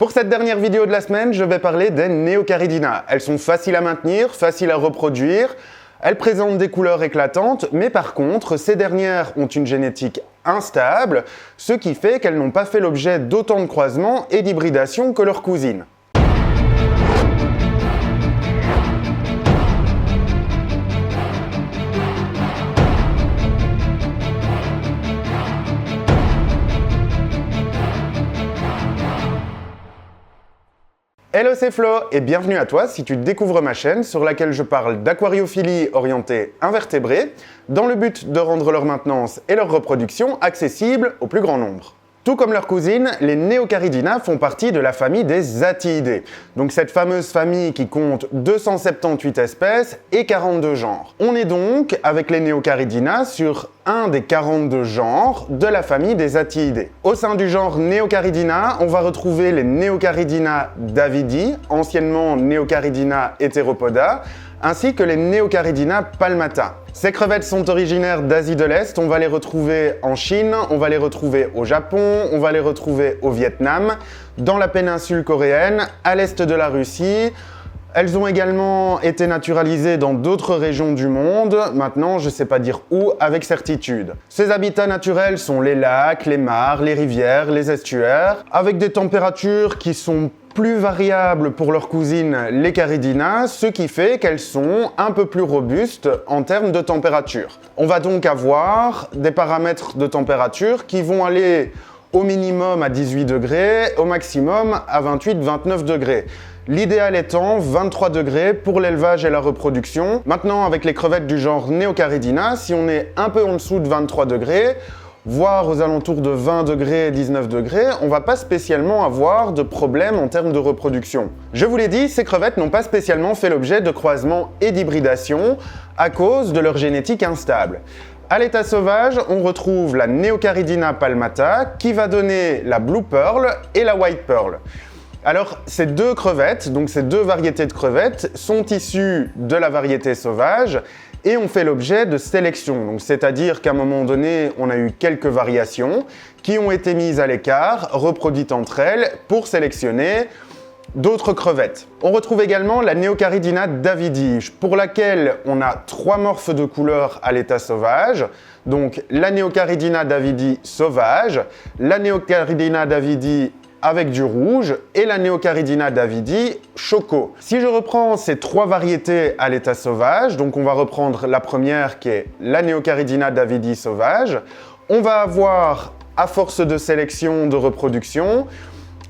Pour cette dernière vidéo de la semaine, je vais parler des Neocaridina. Elles sont faciles à maintenir, faciles à reproduire, elles présentent des couleurs éclatantes, mais par contre, ces dernières ont une génétique instable, ce qui fait qu'elles n'ont pas fait l'objet d'autant de croisements et d'hybridation que leurs cousines. Hello, c'est Flo et bienvenue à toi si tu découvres ma chaîne sur laquelle je parle d'aquariophilie orientée invertébrés dans le but de rendre leur maintenance et leur reproduction accessibles au plus grand nombre. Tout comme leurs cousines, les Neocaridina font partie de la famille des Attiidae, donc cette fameuse famille qui compte 278 espèces et 42 genres. On est donc, avec les Neocaridina, sur un des 42 genres de la famille des Attiidae. Au sein du genre Neocaridina, on va retrouver les Neocaridina davidi, anciennement Neocaridina heteropoda, ainsi que les Neocaridina palmata. Ces crevettes sont originaires d'Asie de l'Est, on va les retrouver en Chine, on va les retrouver au Japon, on va les retrouver au Vietnam, dans la péninsule coréenne, à l'est de la Russie. Elles ont également été naturalisées dans d'autres régions du monde, maintenant je ne sais pas dire où avec certitude. Ces habitats naturels sont les lacs, les mares, les rivières, les estuaires, avec des températures qui sont plus variables pour leurs cousines les Caridina, ce qui fait qu'elles sont un peu plus robustes en termes de température. On va donc avoir des paramètres de température qui vont aller au minimum à 18 degrés, au maximum à 28-29 degrés. L'idéal étant 23 degrés pour l'élevage et la reproduction. Maintenant, avec les crevettes du genre Neocaridina, si on est un peu en dessous de 23 degrés, voire aux alentours de 20 degrés et 19 degrés, on va pas spécialement avoir de problème en termes de reproduction. Je vous l'ai dit, ces crevettes n'ont pas spécialement fait l'objet de croisements et d'hybridation à cause de leur génétique instable. À l'état sauvage, on retrouve la Neocaridina palmata qui va donner la Blue Pearl et la White Pearl. Alors, ces deux crevettes, donc ces deux variétés de crevettes, sont issues de la variété sauvage et ont fait l'objet de sélection. Donc, c'est-à-dire qu'à un moment donné, on a eu quelques variations qui ont été mises à l'écart, reproduites entre elles, pour sélectionner d'autres crevettes. On retrouve également la Neocaridina davidi, pour laquelle on a trois morphes de couleurs à l'état sauvage. Donc, la Neocaridina davidi sauvage, la Neocaridina davidi avec du rouge et la Neocaridina davidi choco. Si je reprends ces trois variétés à l'état sauvage, donc on va reprendre la première qui est la Neocaridina davidi sauvage, on va avoir, à force de sélection, de reproduction,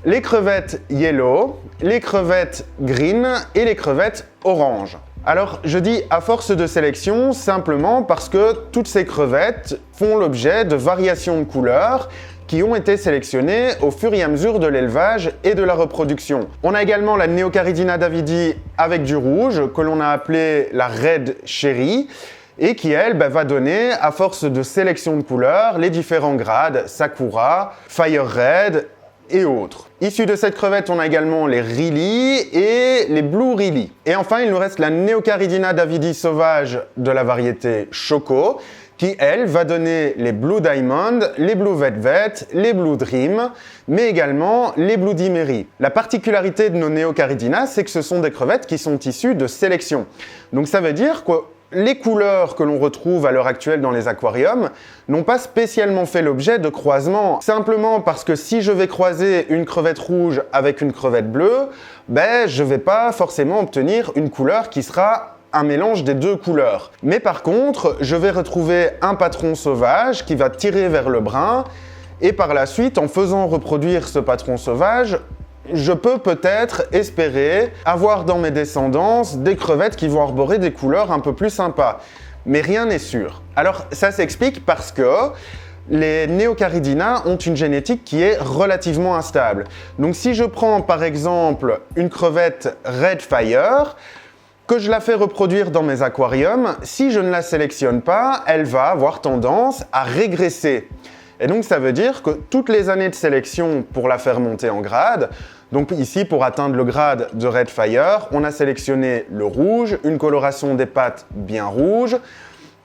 les crevettes yellow, les crevettes green et les crevettes orange. Alors, je dis à force de sélection simplement parce que toutes ces crevettes font l'objet de variations de couleurs qui ont été sélectionnées au fur et à mesure de l'élevage et de la reproduction. On a également la Neocaridina davidi avec du rouge, que l'on a appelé la Red Cherry, et qui, elle, va donner, à force de sélection de couleurs, les différents grades Sakura, Fire Red et autres. Issus de cette crevette, on a également les Really et les Blue Really. Et enfin, il nous reste la Neocaridina davidi sauvage de la variété Choco, qui, elle, va donner les Blue Diamond, les Blue Velvet, les Blue Dream, mais également les Blue Dimery. La particularité de nos Neocaridina, c'est que ce sont des crevettes qui sont issues de sélection. Donc ça veut dire que les couleurs que l'on retrouve à l'heure actuelle dans les aquariums n'ont pas spécialement fait l'objet de croisements. Simplement parce que si je vais croiser une crevette rouge avec une crevette bleue, je ne vais pas forcément obtenir une couleur qui sera un mélange des deux couleurs. Mais par contre, je vais retrouver un patron sauvage qui va tirer vers le brun et par la suite, en faisant reproduire ce patron sauvage, je peux peut-être espérer avoir dans mes descendants des crevettes qui vont arborer des couleurs un peu plus sympas. Mais rien n'est sûr. Alors, ça s'explique parce que les Neocaridina ont une génétique qui est relativement instable. Donc, si je prends par exemple une crevette Red Fire, que je la fais reproduire dans mes aquariums, si je ne la sélectionne pas, elle va avoir tendance à régresser. Et donc ça veut dire que toutes les années de sélection pour la faire monter en grade, donc ici pour atteindre le grade de Red Fire, on a sélectionné le rouge, une coloration des pattes bien rouge,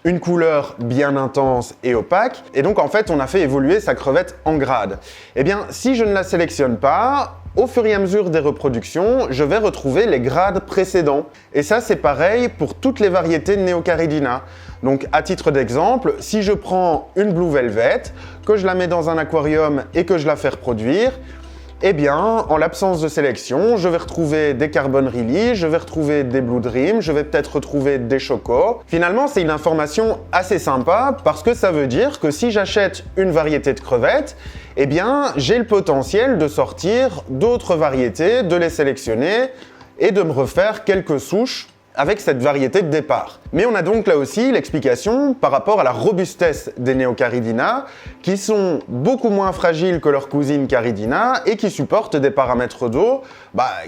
une couleur bien intense et opaque, et donc en fait on a fait évoluer sa crevette en grade. Eh bien si je ne la sélectionne pas, Au fur et à mesure des reproductions, je vais retrouver les grades précédents. Et ça, c'est pareil pour toutes les variétés de Neocaridina. Donc, à titre d'exemple, si je prends une Blue Velvet, que je la mets dans un aquarium et que je la fais reproduire, eh bien, en l'absence de sélection, je vais retrouver des Carbon Really, je vais retrouver des Blue Dream, je vais peut-être retrouver des Choco. Finalement, c'est une information assez sympa parce que ça veut dire que si j'achète une variété de crevettes, eh bien, j'ai le potentiel de sortir d'autres variétés, de les sélectionner et de me refaire quelques souches avec cette variété de départ. Mais on a donc là aussi l'explication par rapport à la robustesse des Neocaridina, qui sont beaucoup moins fragiles que leurs cousines Caridina et qui supportent des paramètres d'eau,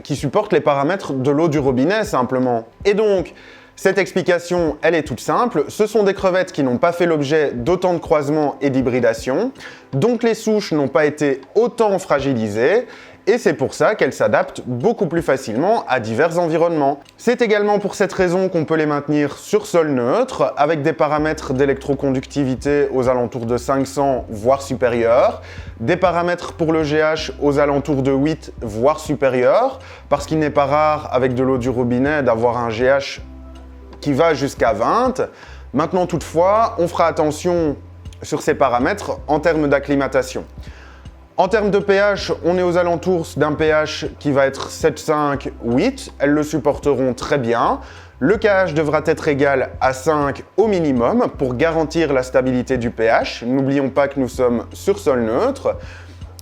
qui supportent les paramètres de l'eau du robinet simplement. Et donc, cette explication, elle est toute simple. Ce sont des crevettes qui n'ont pas fait l'objet d'autant de croisements et d'hybridation, donc les souches n'ont pas été autant fragilisées, et c'est pour ça qu'elles s'adaptent beaucoup plus facilement à divers environnements. C'est également pour cette raison qu'on peut les maintenir sur sol neutre, avec des paramètres d'électroconductivité aux alentours de 500 voire supérieurs, des paramètres pour le GH aux alentours de 8 voire supérieurs, parce qu'il n'est pas rare avec de l'eau du robinet d'avoir un GH qui va jusqu'à 20. Maintenant toutefois, on fera attention sur ces paramètres en termes d'acclimatation. En termes de pH, on est aux alentours d'un pH qui va être 7,5, 8. Elles le supporteront très bien. Le KH devra être égal à 5 au minimum pour garantir la stabilité du pH. N'oublions pas que nous sommes sur sol neutre.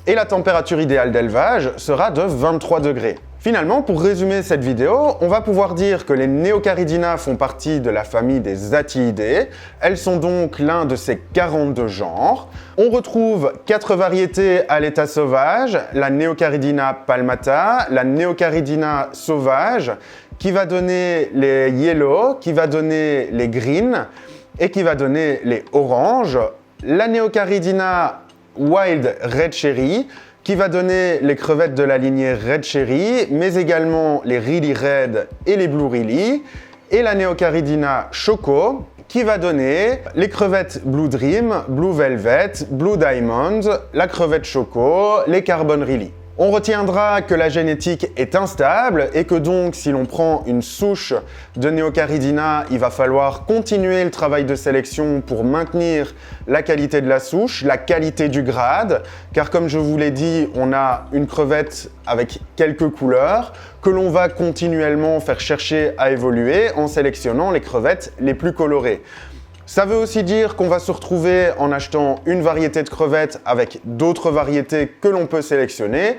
Et la température idéale d'élevage sera de 23 degrés. Finalement, pour résumer cette vidéo, on va pouvoir dire que les Neocaridina font partie de la famille des Attiidae. Elles sont donc l'un de ces 42 genres. On retrouve 4 variétés à l'état sauvage, la Neocaridina palmata, la Neocaridina sauvage, qui va donner les yellow, qui va donner les green et qui va donner les orange, la Neocaridina wild red cherry, qui va donner les crevettes de la lignée Red Cherry, mais également les Really Red et les Blue Really, et la Neocaridina Choco, qui va donner les crevettes Blue Dream, Blue Velvet, Blue Diamond, la crevette Choco, les Carbon Really. On retiendra que la génétique est instable et que donc si l'on prend une souche de Neocaridina, il va falloir continuer le travail de sélection pour maintenir la qualité de la souche, la qualité du grade, car comme je vous l'ai dit, on a une crevette avec quelques couleurs que l'on va continuellement faire chercher à évoluer en sélectionnant les crevettes les plus colorées. Ça veut aussi dire qu'on va se retrouver en achetant une variété de crevettes avec d'autres variétés que l'on peut sélectionner.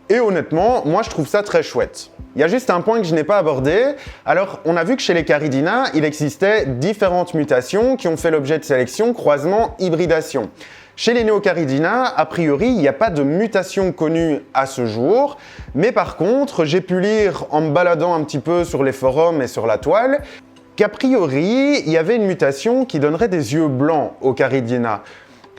Et honnêtement, moi je trouve ça très chouette. Il y a juste un point que je n'ai pas abordé. Alors, on a vu que chez les Caridina, il existait différentes mutations qui ont fait l'objet de sélection, croisement, hybridation. Chez les Neocaridina, a priori, il n'y a pas de mutation connue à ce jour. Mais par contre, j'ai pu lire en me baladant un petit peu sur les forums et sur la toile, qu'a priori, il y avait une mutation qui donnerait des yeux blancs aux Caridina.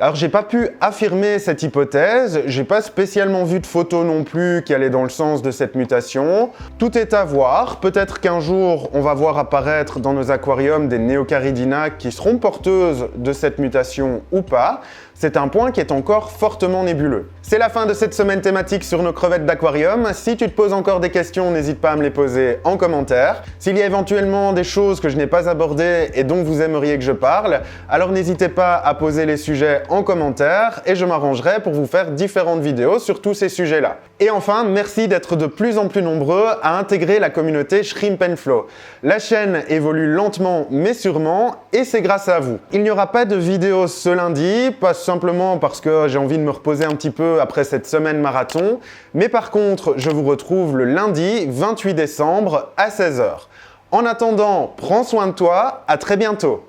Alors, j'ai pas pu affirmer cette hypothèse, j'ai pas spécialement vu de photo non plus qui allait dans le sens de cette mutation. Tout est à voir, peut-être qu'un jour, on va voir apparaître dans nos aquariums des Neocaridina qui seront porteuses de cette mutation ou pas. C'est un point qui est encore fortement nébuleux. C'est la fin de cette semaine thématique sur nos crevettes d'aquarium. Si tu te poses encore des questions, n'hésite pas à me les poser en commentaire. S'il y a éventuellement des choses que je n'ai pas abordées et dont vous aimeriez que je parle, alors n'hésitez pas à poser les sujets en commentaire et je m'arrangerai pour vous faire différentes vidéos sur tous ces sujets-là. Et enfin, merci d'être de plus en plus nombreux à intégrer la communauté Shrimp & Flow. La chaîne évolue lentement mais sûrement et c'est grâce à vous. Il n'y aura pas de vidéo ce lundi, pas simplement parce que j'ai envie de me reposer un petit peu après cette semaine marathon, mais par contre, je vous retrouve le lundi 28 décembre à 16 h. En attendant, prends soin de toi, à très bientôt.